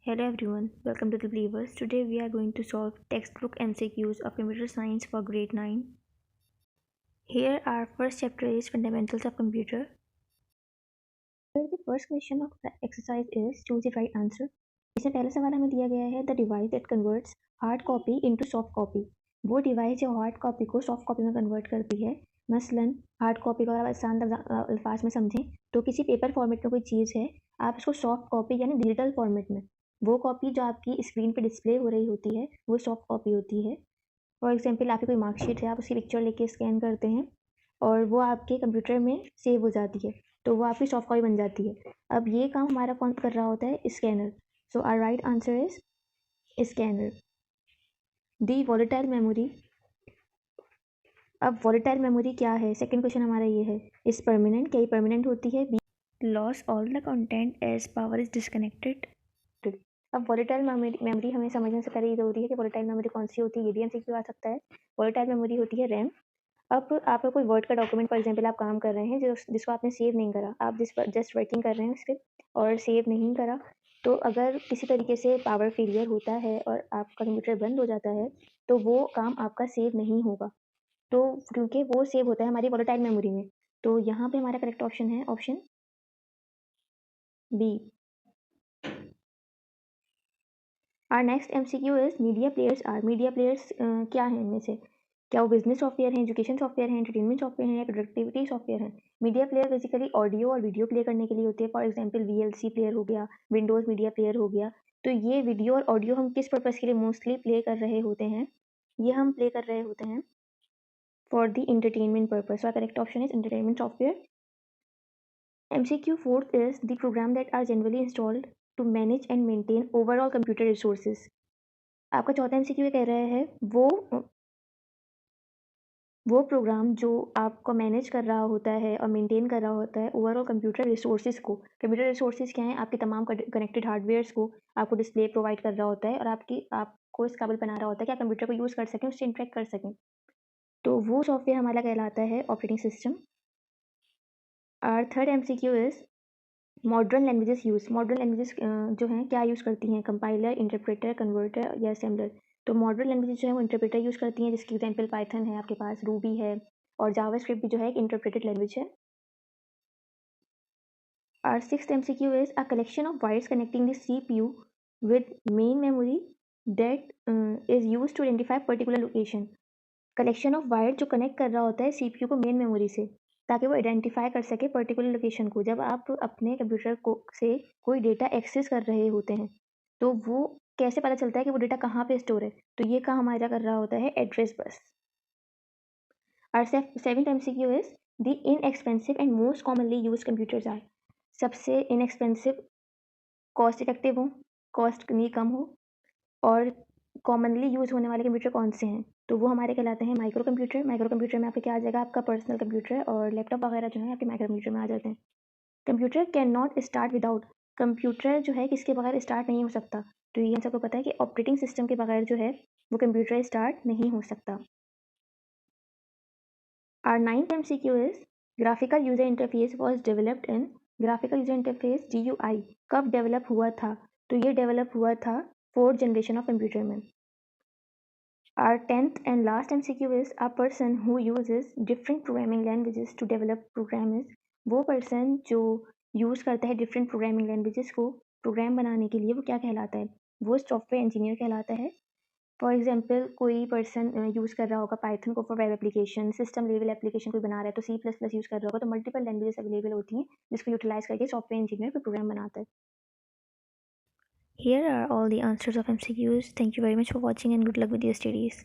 Hello everyone, welcome to the Believers. Today we are going to solve textbook MCQs of Computer Science for Grade 9. Here our first chapter is Fundamentals of Computer. Here the first question of the exercise is choose the right answer. इसमें पहला सवाल हमें दिया गया है the device that converts hard copy into soft copy. वो device जो hard copy को सॉफ्ट कॉपी में कन्वर्ट करती है. मसलन हार्ड कॉपी को अगर आसान अल्फाज में समझें तो किसी पेपर फॉर्मेट में कोई चीज़ है, आप उसको सॉफ्ट कॉपी यानी डिजिटल फॉर्मेट में, वो कॉपी जो आपकी स्क्रीन पे डिस्प्ले हो रही होती है वो सॉफ्ट कॉपी होती है. फॉर एग्जांपल आपकी कोई मार्कशीट है, आप उसकी पिक्चर लेके स्कैन करते हैं और वो आपके कंप्यूटर में सेव हो जाती है, तो वो आपकी सॉफ्ट कॉपी बन जाती है. अब ये काम हमारा कौन कर रहा होता है? Scanner. So our right answer is scanner. The volatile memory. अब वॉलेटाइल मेमोरी क्या है? सेकंड क्वेश्चन हमारा ये है. Is permanent. क्या ये परमानेंट होती है? B loss all the content as power is disconnected. अब वॉलेटाइल मेमोरी हमें समझने से पहले ये ज़रूरी है कि वॉलेटाइल मेमोरी कौन सी होती है. ये भी एमसीक्यू आ सकता है. वॉलेटाइल मेमोरी होती है रैम. अब आपका कोई वर्ड का डॉक्यूमेंट फॉर एग्जांपल आप काम कर रहे हैं जिसको आपने सेव नहीं करा, आप जस्ट वर्किंग कर रहे हैं उस पर और सेव नहीं करा, तो अगर किसी तरीके से पावर फेलियर होता है और आपका कंप्यूटर बंद हो जाता है तो वो काम आपका सेव नहीं होगा. तो क्योंकि वो सेव होता है हमारी वॉलेटाइल मेमोरी में, तो यहाँ पे हमारा करेक्ट ऑप्शन है option B. Our next MCQ is media players are. Media players क्या हैं इनमें से? क्या वो बिजनेस सॉफ्टवेयर हैं, एजुकेशन सॉफ्टवेयर हैं, एंटरटेनमेंट सॉफ्टवेयर हैं या प्रोडक्टिविटी सॉफ्टवेयर हैं? मीडिया प्लेयर बेसिकली ऑडियो और वीडियो प्ले करने के लिए होते हैं. फॉर एग्जांपल वीएलसी प्लेयर हो गया, विंडोज़ मीडिया प्लेयर हो गया. तो ये वीडियो और ऑडियो हम किस पर्पज़ के लिए मोस्टली प्ले कर रहे होते हैं? ये हम प्ले कर रहे होते हैं for the entertainment purpose. So correct option is entertainment software. MCQ fourth is the program that are generally installed to manage and maintain overall computer resources. आपका चौथा MCQ ये कह रहा है वो प्रोग्राम जो आपको मैनेज कर रहा होता है और मेंटेन कर रहा होता है ओवरऑल कंप्यूटर रिसोर्सेज को. कंप्यूटर रिसोर्सेज क्या हैं? आपके तमाम कनेक्टेड हार्डवेयर्स को आपको डिस्प्ले प्रोवाइड कर रहा होता है और आपको इस काबिल बना रहा होता है कि आप कंप्यूटर को यूज़ कर सकें, उससे इंटरेक्ट कर सकें. तो वो सॉफ्टवेयर हमारा कहलाता है ऑपरेटिंग सिस्टम. और third MCQ is modern languages use. Modern languages जो हैं क्या यूज़ करती हैं? कंपाइलर, इंटरप्रेटर, कन्वर्टर या असेंबलर. तो मॉडर्न लैंग्वेजेस जो है वो इंटरप्रेटर यूज़ करती हैं, जिसकी एग्जांपल पाइथन है आपके पास, रूबी है और जावास्क्रिप्ट भी जो है एक इंटरप्रेटेड लैंग्वेज है. Our sixth MCQ is a collection of wires connecting the CPU with main memory that is used to identify particular location. Collection of wire जो कनेक्ट कर रहा होता है CPU को मेन मेमोरी से, ताकि वो आइडेंटिफाई कर सके पर्टिकुलर लोकेशन को. जब आप अपने कंप्यूटर को से कोई डेटा एक्सेस कर रहे होते हैं तो वो कैसे पता चलता है कि वो डेटा कहाँ पे स्टोर है? तो ये काम हमारा कर रहा होता है address bus. Our seventh MCQ is the inexpensive and most commonly use computers are. सबसे इनएक्सपेंसिव, कॉस्ट इफेक्टिव हो, कॉस्ट कम हो और कॉमनली यूज़ होने वाले कंप्यूटर कौन से हैं? तो वो हमारे कहलाते हैं माइक्रो कंप्यूटर. माइक्रो कंप्यूटर में आपके क्या आ जाएगा? आपका पर्सनल कंप्यूटर और लैपटॉप वगैरह जो है आपके माइक्रो कंप्यूटर में आ जाते हैं. Computer can not start without. Computer जो है किसके बगैर स्टार्ट नहीं हो सकता? तो ये हम सबको पता है कि ऑपरेटिंग सिस्टम के बगैर जो है वो कंप्यूटर स्टार्ट नहीं हो सकता. Our ninth MCQ is graphical user interface was developed in. Graphical user interface GUI कब डेवलप हुआ था? तो ये डेवलप हुआ था फोर्थ जनरेशन ऑफ कंप्यूटर में. Our 10th and last MCQ is a person who uses different programming languages to develop programs. वो person जो यूज़ करता है डिफरेंट प्रोग्रामिंग लैंग्वेजेस को प्रोग्राम बनाने के लिए, वो क्या कहलाता है? वो सॉफ्टवेयर इंजीनियर कहलाता है. फॉर एग्जांपल कोई पर्सन यूज़ कर रहा होगा पाइथन को for web application, system level application कोई बना रहा है तो C++ यूज़ कर रहा होगा. तो मल्टीपल लैंग्वेजेस अवेलेबल होती हैं जिसको यूटिलाइज करके सॉफ्टवेयर इंजीनियर कोई प्रोग्राम बनाता है. Here are all the answers of MCQs. Thank you very much for watching and good luck with your studies.